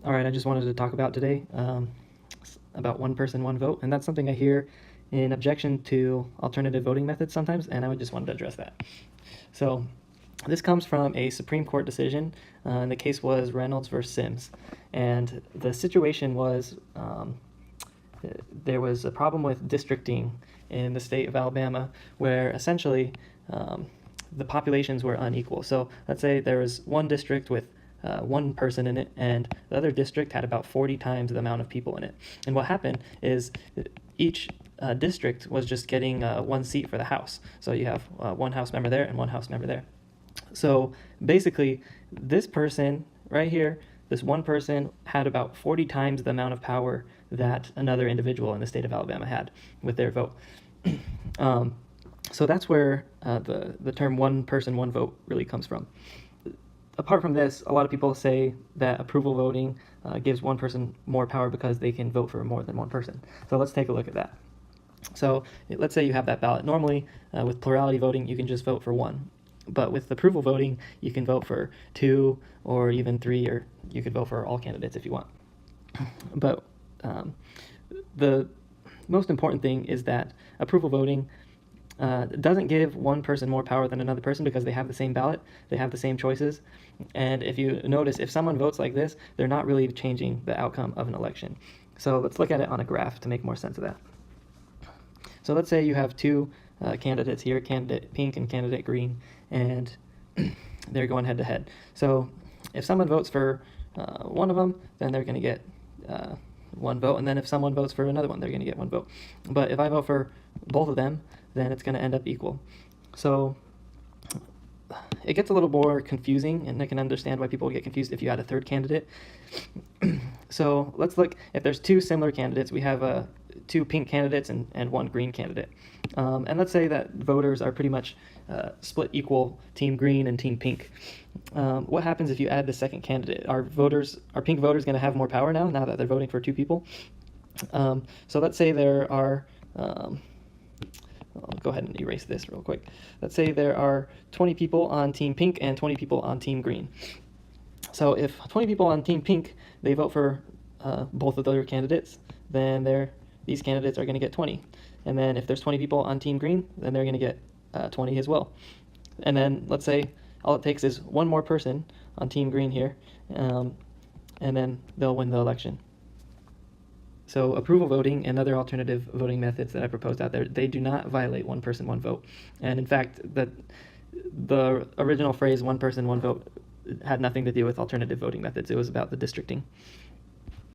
All right, I just wanted to talk about today about one person, one vote, and that's something I hear in objection to alternative voting methods sometimes, and I just wanted to address that. So this comes from a Supreme Court decision, and the case was Reynolds versus Sims, and the situation was there was a problem with districting in the state of Alabama where essentially the populations were unequal. So let's say there was one district with one person in it, and the other district had about 40 times the amount of people in it. And what happened is each district was just getting one seat for the House. So you have one House member there and one House member there. So basically, this person right here, this one person had about 40 times the amount of power that another individual in the state of Alabama had with their vote. So that's where the term one person, one vote really comes from. Apart from this, a lot of people say that approval voting gives one person more power because they can vote for more than one person. So let's take a look at that. So let's say you have that ballot. Normally, with plurality voting, you can just vote for one. But with approval voting, you can vote for 2 or even 3, or you could vote for all candidates if you want. But the most important thing is that approval voting doesn't give one person more power than another person because they have the same ballot, they have the same choices. And if you notice, if someone votes like this, they're not really changing the outcome of an election. So let's look at it on a graph to make more sense of that. So let's say you have two candidates here, candidate pink and candidate green, and they're going head to head. So if someone votes for one of them, then they're going to get one vote, and then if someone votes for another one, they're going to get one vote. But if I vote for both of them, then it's going to end up equal. So it gets a little more confusing, and I can understand why people get confused if you add a third candidate. So let's look, if there's two similar candidates, we have two pink candidates and one green candidate. And let's say that voters are pretty much split equal, team green and team pink. What happens if you add the second candidate? Are pink voters going to have more power now that they're voting for two people? So let's say there are, I'll go ahead and erase this real quick. Let's say there are 20 people on team pink and 20 people on team green. So if 20 people on team pink, they vote for both of their candidates, then these candidates are going to get 20. And then if there's 20 people on team green, then they're going to get 20 as well. And then let's say all it takes is one more person on team green here, and then they'll win the election. So approval voting and other alternative voting methods that I proposed out there, they do not violate one person, one vote. And in fact, the original phrase one person, one vote had nothing to do with alternative voting methods. It was about the districting.